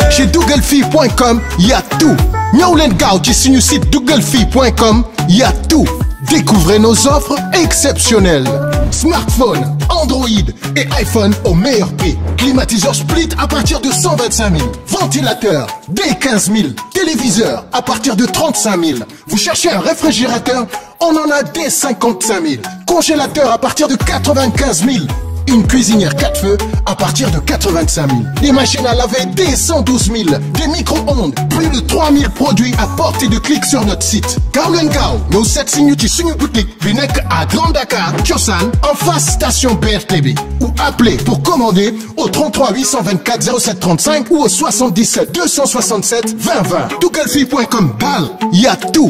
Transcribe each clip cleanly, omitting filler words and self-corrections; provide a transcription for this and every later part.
Chez dougalfille.com, il y a tout. Ñëw leen gaaw ci suñu site dougalfille.com, il y a tout. Découvrez nos offres exceptionnelles. Smartphone, Android et iPhone au meilleur prix. Climatiseur split à partir de 125 000. Ventilateur dès 15 000. Téléviseur à partir de 35 000. Vous cherchez un réfrigérateur? On en a dès 55 000. Congélateur à partir de 95 000. Une cuisinière 4 feux à partir de 85 000. Des machines à laver dès 112 000. Des micro-ondes, plus de 3 000 produits à portée de clic sur notre site. Gaaw leen gaaw ñëw seet si ñu ci suñu boutique bi nekk à Grand Dakar Thiossane en face station BRTB ou appelez pour commander au 33 824 07 35 ou au 77 267 20 20. dougalfille.com daal y a tout.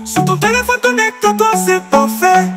Sur ton téléphone connecte-toi, c'est parfait.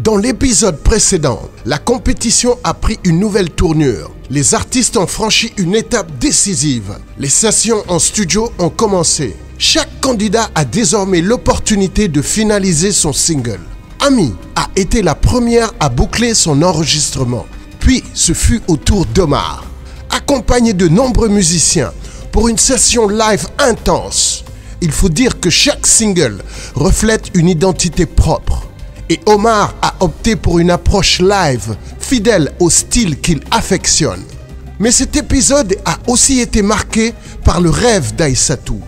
Dans l'épisode précédent, la compétition a pris une nouvelle tournure. Les artistes ont franchi une étape décisive. Les sessions en studio ont commencé. Chaque candidat a désormais l'opportunité de finaliser son single. Ami a été la première à boucler son enregistrement. Puis ce fut au tour d'Omar, accompagné de nombreux musiciens pour une session live intense. Il faut dire que chaque single reflète une identité propre. Et Omar a opté pour une approche live, fidèle au style qu'il affectionne. Mais cet épisode a aussi été marqué par le rêve d'Aïssatou.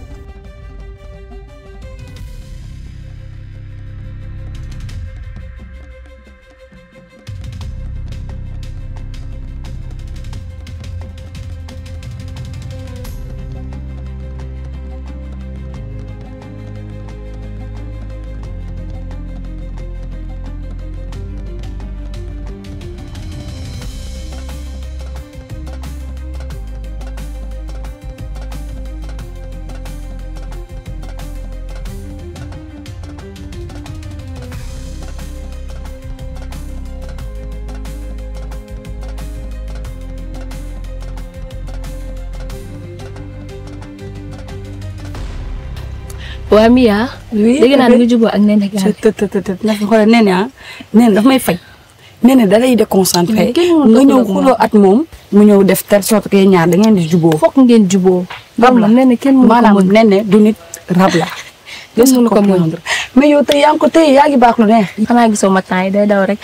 waa Mia. oui dégg naa nga jubóo ak Néné Gallé. ndax xoolal Néné Néné daf may fay. Néné da lay déconcentré. nga ñëw xuloo at moom. mu ñëw def telle sorte que ñaar da ngeen di jubóo. fokk ngeen jubóo. rab la Néné kenn mënu ko mën maanaam Néné du nit rab la. kenn mënu ko mën mais yow tey yaa ngi ko tey yaa ngi baax lu neex. xanaa gisoo ma temps yi day daw rek.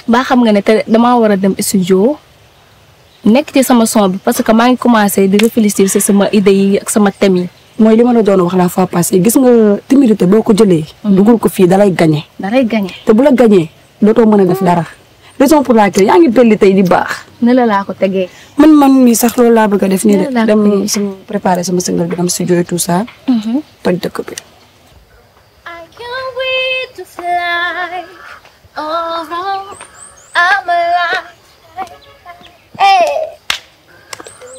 ba xam nga ne te damaa war a dem studio. nekk ci sama son bi parce que maa ngi commencé di réfléchir ci sama idée yi ak sama thème yi. mooy li ma la doon wax la fois passée gis nga timidité boo ko jëlee. dugal ko fii dalay gagné. dalay gagné te bu la gagné dootoo mën a def dara. raison pour laquelle yaa ngi belli tey di baax. ne la laa ko tegee. man mii sax loolu laa bëgg a def nii de. dem sama préparer sama single bi dem studio et tout ça. toj dëkk bi. I can't wait to fly. Oh, I'm alive. Hey,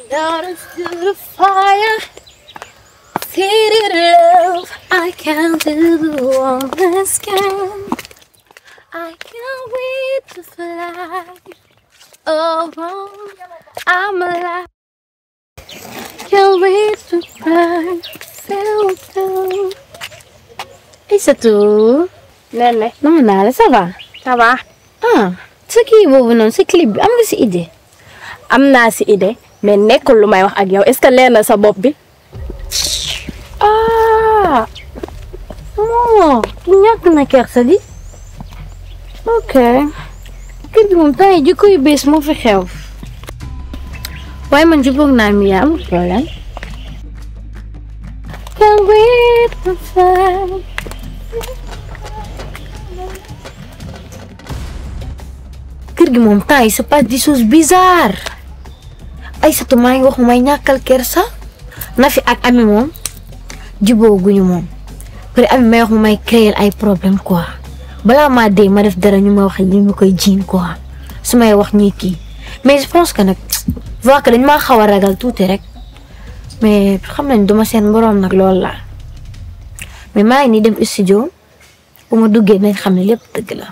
down into the fire. Faded love, I can't do the warmest skin. I can't wait to fly. Oh, I'm alive. Can't wait to fly. Feel. Aïssatou. Néné. non naa la ça va. Ça va. ah sa kii boobu noonu sa clip bi am nga si idée. am naa si idée mais nekkul lu may wax ak yow est-ce que leer na sa bopp bi. ah non ñàkk na kersa di. ok kër gi moom temps yi jikko yu bees moo fi xew. waaye man jubóog naa mi yaa amul problème. Can't wait to fly. kër gi moom temps yi se passe des choses bizarres. Aïssatou maa ngi wax may ñàkkal kersa. Nafi ak Ami moom jubóo guñu moom après Ami may wax may créer ay problème quoi balaa maa dee ma def dara ñu ma wax li ma koy jiin quoi su may wax ñuy kii mais je pense que nag voir que dañ maa xaw a ragal tuuti rek mais xam nañ duma seen borom nag loolu la mais maa ngi nii dem studio bu ma duggee nañ xam ne lépp dëgg la.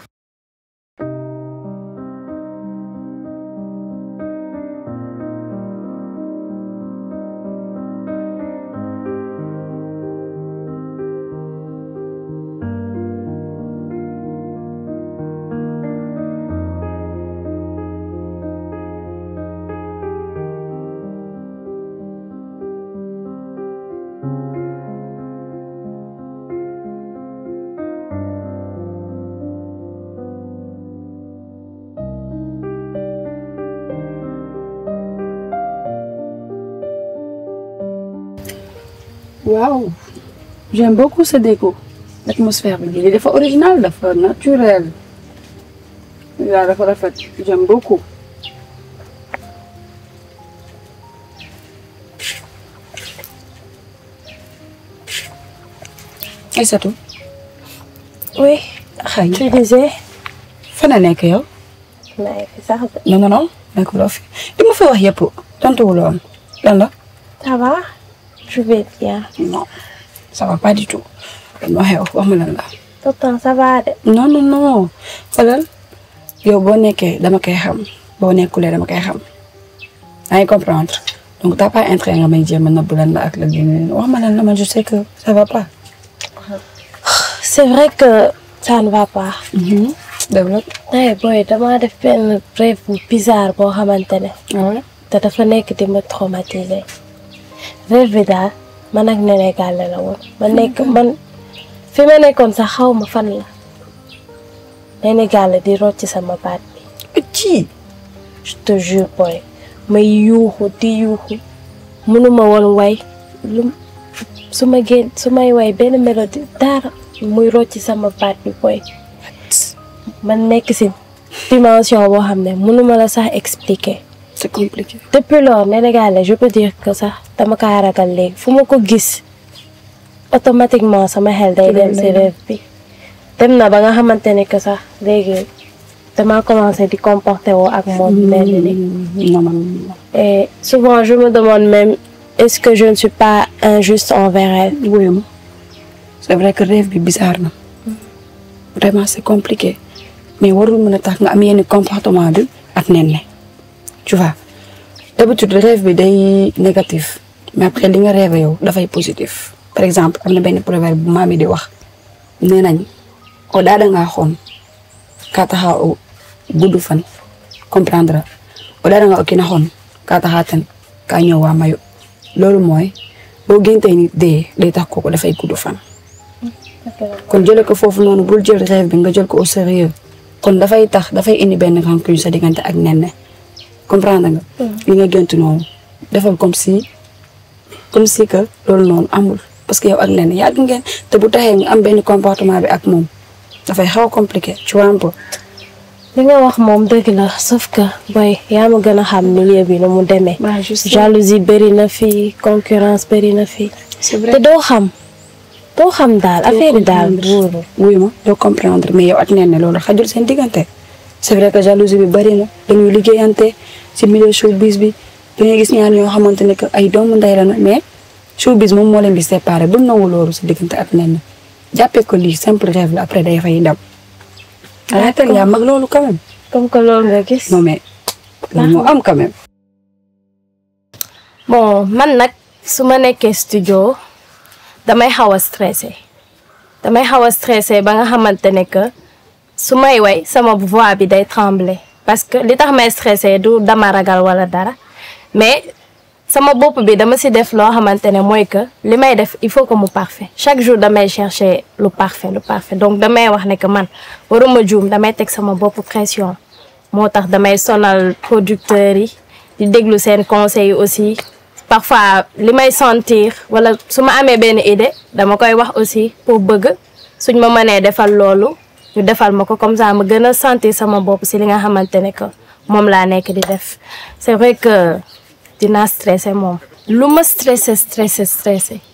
Wow, j'aime beaucoup ce déco. L'atmosphère il est original, dafa naturel. Là, dafa rafet. J'aime beaucoup. Et c'est tout? Oui. Tu disais? Fan la nekk yow? Non. Nekkuloo fi. Li ma fi wax yëpp tontuwuloon. Lan la? Ça va? Je vais bien. Non, ça va pas du tout. Non, wax ma lan la. Pourtant ça va de. Non. Xoolal yow boo nekkee dama koy xam boo nekkulee dama koy xam. Yaa ngi comprendre donc t'as pas intérêt nga may jéem a nëbb lan la ak la génne wax ma lan la man je sais que ça va pas. C'est vrai que ça ne va pas. Développe. Boy dama def benn rêve bu bizarre boo xamante ne. Ouais. te dafa nekk di ma traumatiser. rêve bi daal man ak Néné Gallé la woon man fi ma nekkoon sax xaw ma fan la Néné Gallé di rocc sama baat bi. Ci. Je te jure boy may yuuxu mënuma woon way su may way benn mélodie dara muy rocc sama baat bi boy man nekk ci dimension boo xam ne mënuma la sax expliquer. C'est compliqué. Depuis lors Néné Gallé je peux dire que sax dama kaa ragal léegi fu ma ko gis automatiquement sama xel day dem ci rêve bi dem na ba nga xamante ne que sax léegi dama commencé di comporter woo ak moom Non. et souvent je me demande même est-ce que je ne suis pas injuste envers elle. Oui. C'est vrai que rêve bi bizarre na. Vraiment c'est compliqué. Mais warul mën a tax nga am yenn comportement bi ak Néné. Tu vois, d'habitude rêve bi day négatif mais après li nga rêve yow dafay positif. Par exemple am na benn proverbe bu maam yi di wax nee nañ o daada ngaa xoon kaa taxa o gudd fan comprendre o daada nga o kina xoon kaa taxa ten kaa ñëw waa mayu loolu mooy boo géntee nit dee day tax kooku dafay gudd fan. Kon jële ko foofu noonu bul jël rêve bi nga jël ko au sérieux kon dafay indi benn rancune sa diggante ak Néné. Comprendre nga. li nga gënt noonu defal comme si que loolu noonu amul parce que yow ak Néné yàgg ngeen te bu taxee nga am benn comportement bi ak moom dafay xaw a compliqué tu vois un peu. li nga wax moom dëgg la sauf que boy yaa ma gën a xam milieu bi nu mu demee. jalousie bëri na fi concurrence bëri na fi. c'est vrai te doo xam daal affaire yi daal wóoru. wuy ma doo comprendre mais yow ak Néné loolu xajul seen diggante. c'est vrai que jalousie bi bëri na dañuy liggéeyante ci milieu showbiz bi dañuy gis ñaar ñoo xamante ne que ay doomu ndey la mais showbiz moom moo leen di séparé bu nangu loolu ci diggante ak Néné jàppee ko lii simple rêve la après day fay dem. arrêté yaa mag loolu quand même. comme que loolu nga gis. non mais loolu moo am quand même. bon man nag su ma nekkee studio damay xaw a stressé ba nga xamante ne que su may way sama voix bi day trembler parce que li tax may stressé du dama ragal wala dara mais sama bopp bi dama ci def loo xamante ne mooy que li may def il faut que mu parfait chaque jour damay chercher lu parfait donc damay wax ne que man waruma juum damay teg sama bopp pression moo tax damay sonal producteurs yi di déglu seen conseils aussi parfois li may sentir wala su ma amee benn idée dama koy wax aussi pour bëgg suñ ma mënee defal loolu ñu defal ma ko comme ça ma gën a sentir sama bopp ci li nga xamante ne que moom laa nekk di def c'est vrai que dinaa stressé moom lu ma stressé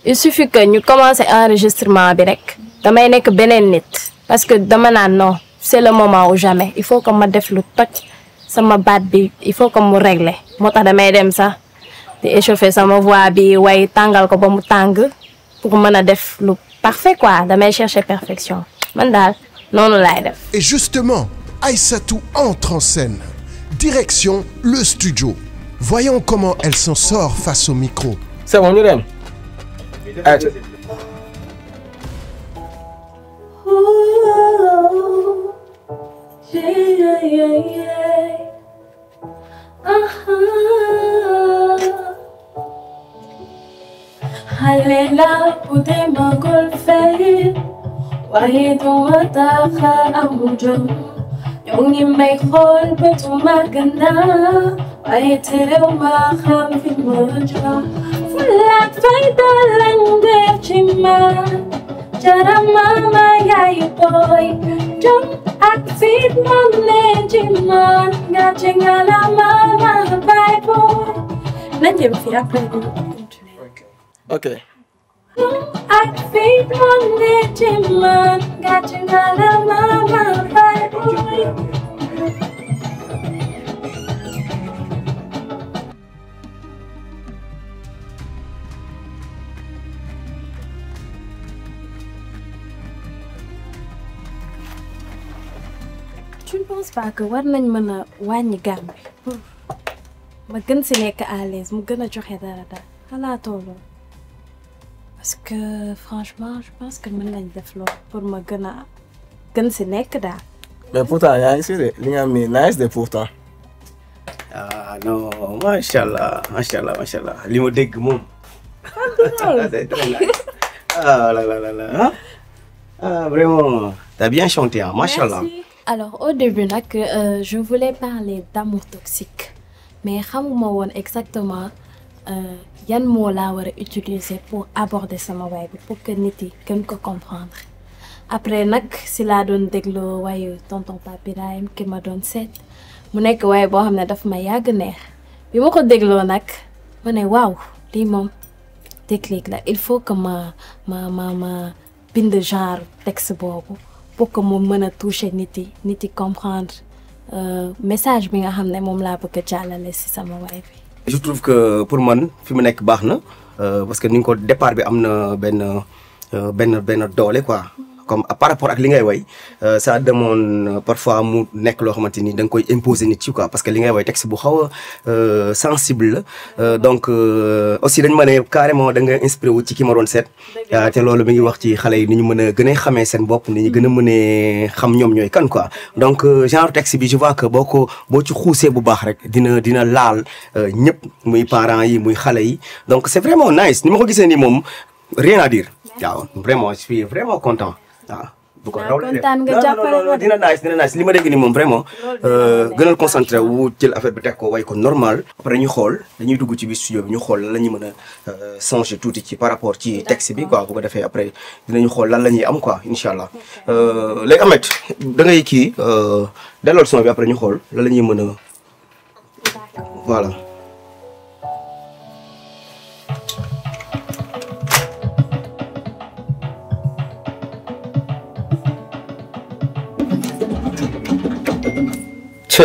il suffit que ñu commencer enregistrement bi rek damay nekk beneen nit parce que dama naan non c'est le moment ou jamais il faut que ma def lu toj sama baat bi il faut que mu régler moo tax damay dem sax di échauffer sama voix bi way tàngal ko ba mu tàng pour mën a def lu parfait quoi damay chercher perfection man daal noonu laay def. Et justement, Aïssatou entre en scène. Direction le studio. Voyons comment elle s'en sort face au micro. C'est bon, ñu dem. Halela udema golfe wahidu wataha amujum yongi may khol betu magana wahitere ma kham fi mujra fulak fayda lande chima jara mama yayi boy jum ak fit monne chima ngachengala mama bye boy nanjem fi après. Ok. I feel one Jiman, got you got a mama, bye boy. Tu ne penses pas que war nañ mën a wàññi gamme bi pour ma gën si nekk à l'aise mu gën a joxe dara dara xalaatoo loolu parce que franchement je pense que mën nañ def loolu pour ma gën si nekk daal. Mais pourtant yaa ngi si de li nga am ni nice de pourtant. Ah non machallah li ma dégg moom. C'est très nice. Ah là. Ah vraiment t'as bien chanté hein, machallah. Merci. Alors au début nag je voulais parler d'amour toxique mais xamuma woon exactement yan moo laa war a utiliser pour aborder sama waay bi pour que nit yi gën ko comprendre après nag si laa doon déglu waayu tonton Pape Birahim ki ma doon seet mu nekk waaye boo xam ne daf ma yàgg neex bi ma ko dégloo nag ma ne waaw lii moom déclic la il faut que ma bind genre texte boobu pour que mu mën a toucher nit yi comprendre message bi nga xam ne moom laa bëgg a jàllale si sama waay bi. Je trouve que pour man fi mu nekk baax na parce que ni nga ko départ bi am na benn doole quoi. Comme par rapport ak li ngay way ça demande parfois mu nekk loo xamante ni da nga koy imposer nit ci quoi parce que li ngay way texte bu xaw a sensible la donc aussi dañ ma ne carrément da nga inspiré wu ci ki ma doon seet te loolu mi ngi wax ci xale yi ni ñu mën a gën a xamee seen bopp ni ñu gën a mën a xam ñoom ñooy kan quoi donc genre texte bi je vois que boo ci xuusee bu baax rek dina laal ñëpp muy parents yi muy xale yi donc c'est vraiment nice ni ma ko gisee nii moom rien à dire waaw vraiment je suis vraiment content. Ah, bu ko raw dina nice li ma dégg ni moom vraiment gënal concentré wu jël affaire bi teg ko way ko normal après ñu xool dañuy dugg ci biir studio bi ñu xool lan la ñu mën a changer tuuti ci par rapport ci texte bi quoi bu ko defee après dinañu xool lan la ñuy am quoi incha allah léegi Ameth da ngay kii dellool son bi après ñu xool lan la ñuy mën a voilà.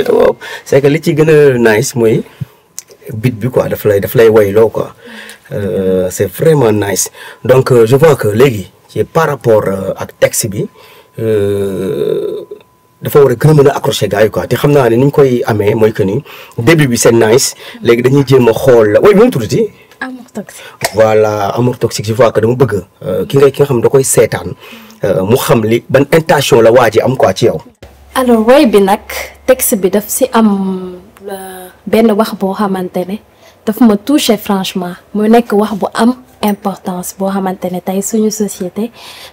waaw c'est que li ci gën a nice mooy beat bi quoi daf lay wayloo quoi c'est vraiment nice donc je vois que léegi ci par rapport ak texte bi dafa war a gën a mën a accrocher gars yi quoi te xam naa ne ni ñu koy amee mooy que ni début bi c'est nice léegi dañuy jéem a xool way bi mu tuddati amour toxique. Voilà amour toxique je vois que dama bëgg ki nga xam da koy seetaan mu xam li ban intention la waa ji am quoi ci yow. alors way bi nag texte bi daf si am benn wax boo xamante ne daf ma touché franchement mu nekk wax bu am importance boo xamante ne tey suñu société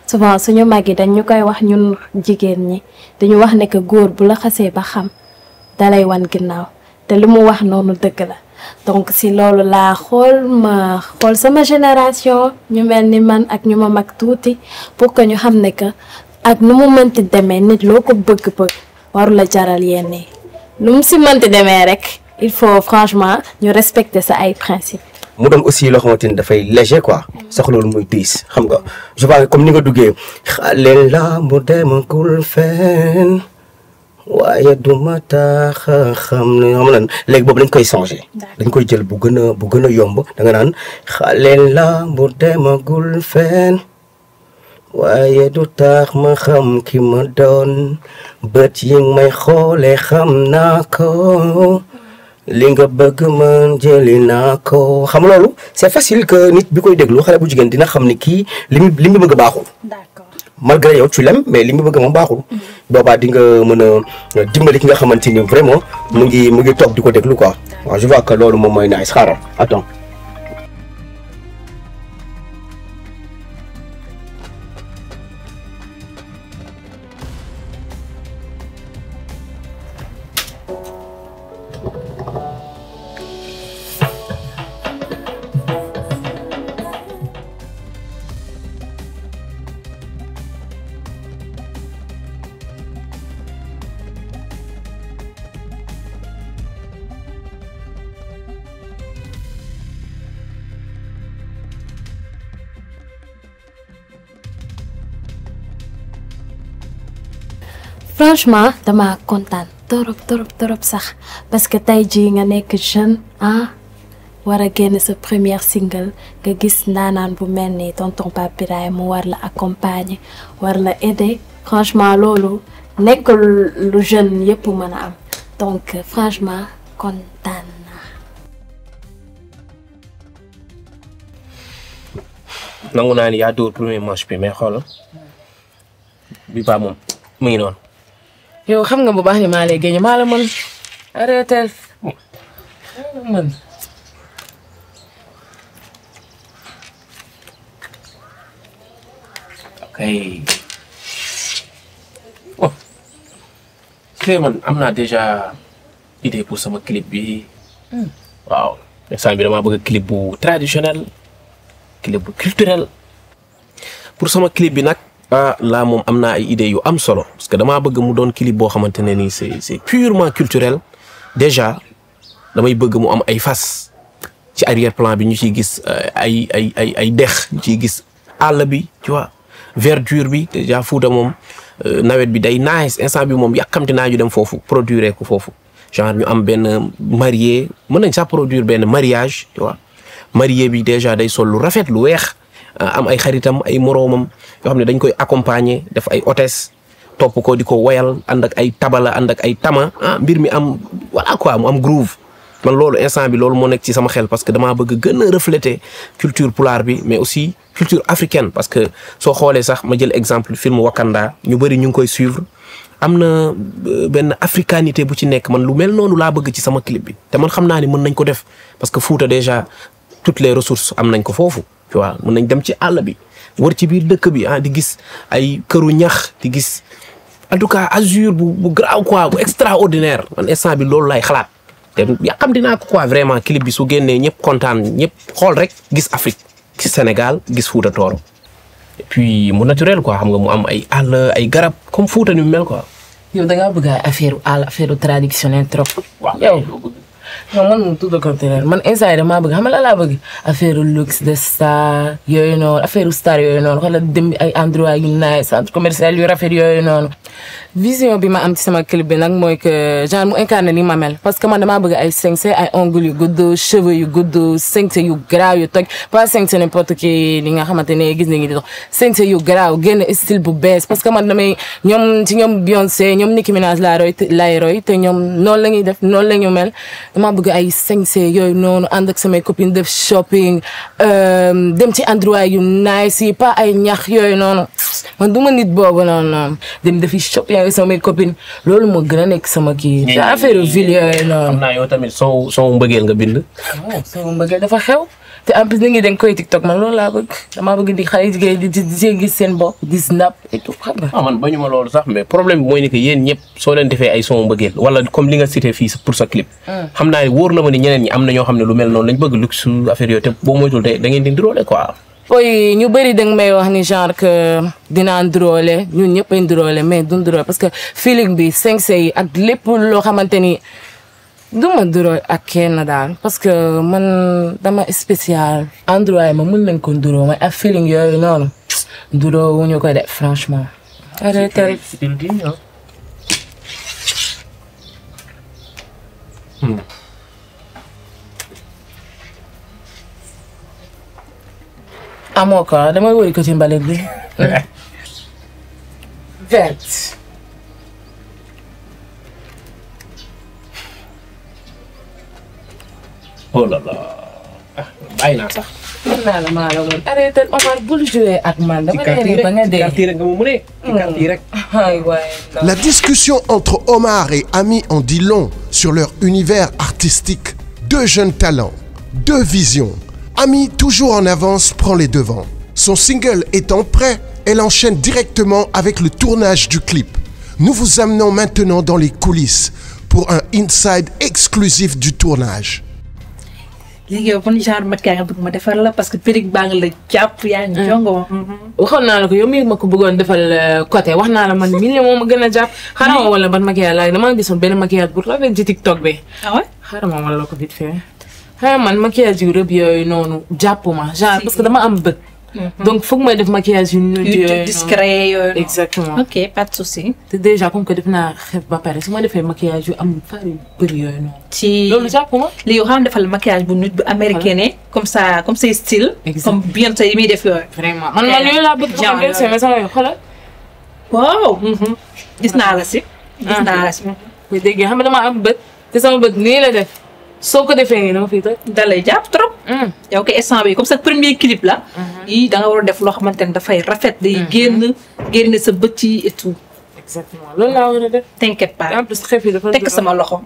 souvent suñu mag yi dañ ñu koy wax ñun jigéen ñi dañu wax ne que góor bu la xasee ba xam dalay wan ginnaaw te lu mu wax noonu dëgg la donc si loolu laa xool sama génération ñu mel ni man ak ñu ma mag tuuti pour que ñu xam ne que ak nu mu mënti demee nit loo ko bëgg-bëgg waru la jaral yenn yi nu mu si mënti demee rek il faut franchement ñu respecter sa ay principes. mu doon aussi loo xamante ni dafay léger quoi sax loolu muy diis xam nga je vois comme ni nga duggee xale la mu demagul fenn waaye du ma tax xam lan léegi boobu dañ koy changé dañ koy jël bu gën a yomb da nga naan xale la mu demagul fenn waaye du tax ma xam ki ma doon bët yi may xoole xam naa ko li nga bëgg man jëli naa ko xam loolu c'est facile que nit bi koy déglu xale bu jigéen dina xam ni kii li mu bëgg baaxul. D'accord. Malgré yow tu l'aimes mais li mu bëgg moom baaxul. boobaa di nga mën a dimbali ki nga xamante ni vraiment mu ngi toog di ko déglu quoi. waaw je vois que loolu moom mooy nice xaaral attends. Franchement dama kontaan torop sax parce que tey jii nga nekk jeune war a génn sa première single nga gis ndaanaan bu mel ni tonton Pape Birahim mu war la accompagner war la aider franchement loolu nekk lu jeune yëpp mën a am donc franchement kontaan naa. nangu naa ni yaa dóor premier match bi mais xoolal bi ba moom mu ngi noonu. yow xam nga bu baax ni maa lay génne maa la mën arrêté mën. ok bon su man am naa déjà idée pour sama clip bi waaw instant bi damaa bëgg clip bu traditionnel clip bu culturel pour sama clip bi nag. Là moom am naa ay idées yu am solo parce que damaa bëgg mu doon clip boo xamante ne nii c'est purement culturel déjà damay bëgg mu am ay fas ci arrière plan bi ñu ciy gis ay dex ñu ciy gis àll bi tu vois verdure bi déjà Fouta moom nawet bi day nice instant bi moom yàkkamti naa ñu dem foofu produire ko foofu genre ñu am benn marié mën nañ sax produire benn mariage tu vois marié bi déjà day sol lu rafet lu weex am ay xaritam ay moroomam yoo xam ne dañ koy accompagner def ay hôtesse topp ko di ko woyal ànd ak ay tabala ànd ak ay tama mbir mi am voilà quoi mu am groove man loolu instant bi loolu moo nekk ci sama xel parce que damaa bëgg gën a refléter culture pulaar bi mais aussi culture africaine parce que soo xoolee sax ma jël exemple film Wakanda ñu bëri ñu ngi koy suivre am na benn africanité bu ci nekk man lu mel noonu laa bëgg ci sama clip bi te man xam naa ni mën nañ ko def parce que Fouta déjà toutes les ressources am nañ ko foofu tu vois mën nañ dem ci àll bi wër ci biir dëkk bi di gis ay këru ñax di gis en tout cas azur bu graaw quoi bu extraordinaire man instant bi loolu lay xalaat te yàqam dinaa ko quoi vraiment clip bi su génnee ñëpp kontaan ñëpp xool rek gis Afrique gis Sénégal gis Fouta Tooro et puis mu naturel quoi xam nga mu am ay àll ay garab comme Fouta ni mu mel quoi. yow da ngaa bëgg affaire àll affaire traditionnelle trop. waaw yow. non man tout le contraire man instant yii damaa bëgg xam nga la laa bëgg affaire luxe de star yooyu noonu affaire star yooyu noonu xoolal dem ay endroit yu nice centre commercial yu rafet yooyu noonu. vision bi ma am ci sama clip bi nag mooy que genre mu incarné ni ma mel parce que man damaa bëgg ay sañse ay ongles yu gudd cheveux yu gudd sañse yu garaaw yu toj pas sañse n'importe qui li nga xamante ne gis nañu di dox sañse yu garaaw génn style bu bees parce que man damay ñoom Beyoncé ñoom Nicki Minaj laay roy te ñoom noonu la ñuy def noonu la ñu mel. dama bëgg ay sañse yooyu noonu ànd ak samay copines def shopping dem ci endroit yu nice yi pas ay ñax yooyu noonu man du ma nit boobu noonu dem defi shopping ak samay copines loolu moo gën a nekk sama kii. te affaire ville yooyu noonu. xam naa yow tamit soo mbëggeel nga bind. waaw soo mbëggeel dafa xew te en plus nit ñi dañ koy TikTok man loolu laa bëgg damaa bëgg di xale jigéen di gis seen bopp di snap et tout xam nga. man bañu ma loolu sax mais problème bi mooy ni que yéen ñëpp soo leen defee ay son mbëggeel wala comme li nga cité fii pour sa clip. xam naa ne wóor na ma ni ñeneen ñi am na ñoo xam ne lu mel noonu lañ bëgg luxe affaire yooyu te boo moytul da ngeen di ndróole quoi. ooy ñu bëri da nga may wax ni genre que dinaa ndróole ñun ñëpp ay ndróole mais du ndróole parce que feeling bi sañse yi ak lépp loo xamante ni duma duro ak kenn daal parce que man dama spécial endroit ma mën nañ ko duro may ak feeling yooyu noonu duro wuñu ko de franchement arrêté amoo ko damay wëri ko ci mbalit bi vert oh là là bàyyi naa sax. mën naa la maa la woon arrêté Omar bul jouer ak man dama leen ba nga dee. La discussion entre Omar et Ami en dit long sur leur univers artistique. Deux jeunes talents, deux visions. Ami, toujours en avance, prend les devants. Son single étant prêt, elle enchaîne directement avec le tournage du clip. Nous vous amenons maintenant dans les coulisses pour un inside exclusif du tournage. léegi yow ban genre maquillage nga bëgg ma defal la parce que perruque baa ngi la jàpp yaa ngi jongo. waxoon naa la ko yow mii ma ko bëggoon defal côté wax naa la man mii moo ma gën a jàpp. xaaral ma wala ban maquillage la dama gisoon benn maquillage bu rafet ci TikTok bi. ah ouais. xaaral ma wala ko vite fait. xëy man maquillage yu rëb yooyu noonu jàpp ma genre parce que dama am bët. donc foog may def maquillage yu discret yooyu. exactement ok pas de souci. te déjà comme que def naa xef ba pare su ma defee maquillage yu am far yu bëri yooyu noonu. ci loolu jàpp ma. léegi xam defal maquillage bu nit bu américain comme ça comme say style. comme Beyoncé yi muy def yooyu. vraiment man yooyu laa bëgg. genre yooyu mais sama yoo xoolal. waaw. gis naa la si. gis naa la si. bu déggee xam nga dama am bët te sama bët nii la def. soo ko defee nii dama fiy toj. da lay jàpp trop. yow ko instant bi comme ça premier clip la. yii da nga war a def loo xamante ne dafay rafet. day génn sa bët yi et tout. exactement loolu laa war a def. t'inquiète pas en plus xef yi dafa tekk sama loxo.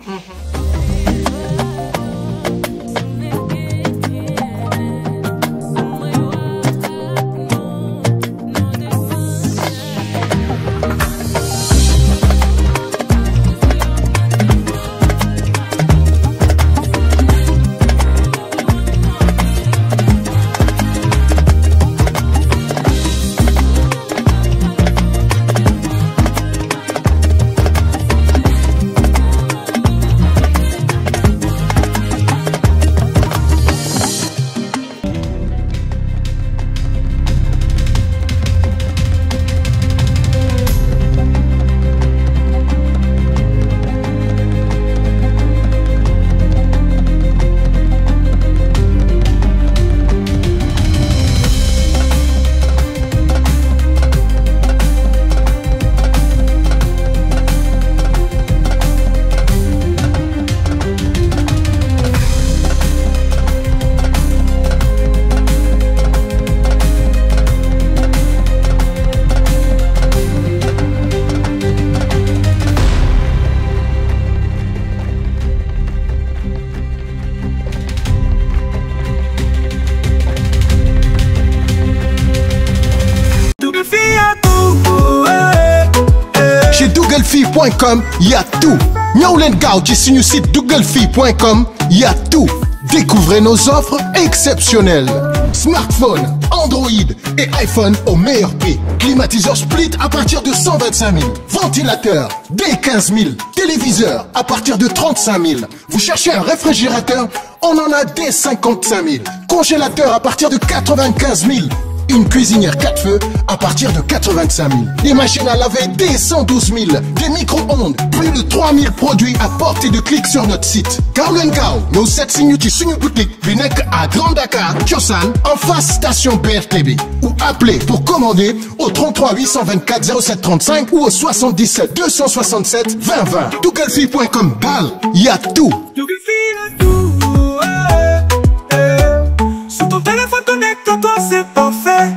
Chez dougalfille.com, y a tout. ñëw leen gaaw ci suñu site dougalfille.com, y a tout. Découvrez nos offres exceptionnelles. Smartphone, Android et iPhone au meilleur prix. Climatiseur split à partir de 125 000. Ventilateur dès 15 000. Téléviseur à partir de 35 000. Vous cherchez un réfrigérateur? On en a dès 55 000. Congélateur à partir de 95 000. Une cuisinière 4 feux à partir de 85 000. Des machines à laver dès 112 000. Des micro-ondes, plus de 3 000 produits à portée de clic sur notre site. Gaaw leen gaaw ñëw seet si ñu ci suñu boutique bi nekk à Grand Dakar Thiossane en face station BRT ou appelez pour commander au 33 824 07 35 ou au 77 267 20 20. dougalfille.com daal y a tout. Sur ton téléphone connecte-toi, c'est parfait.